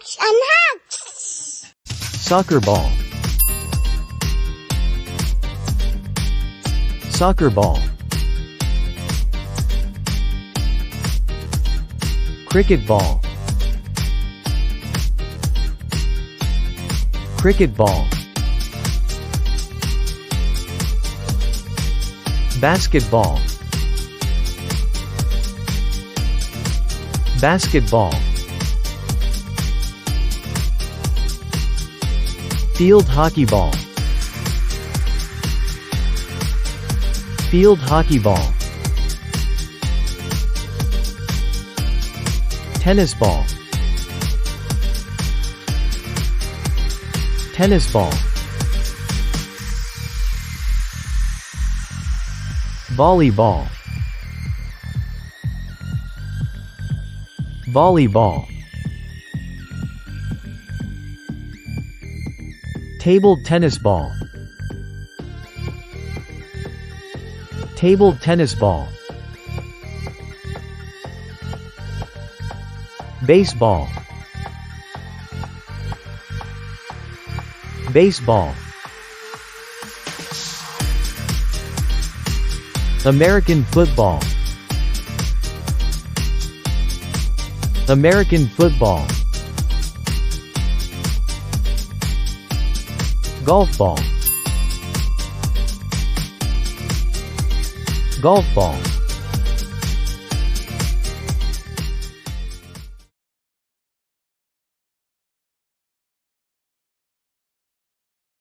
Hugs and hugs. Soccer ball. Soccer ball. Cricket ball. Cricket ball. Basketball. Basketball. Field hockey ball. Field hockey ball. Tennis ball. Tennis ball. Volleyball. Volleyball. Table tennis ball. Table tennis ball. Baseball. Baseball. American football. American football. Golf ball. Golf ball.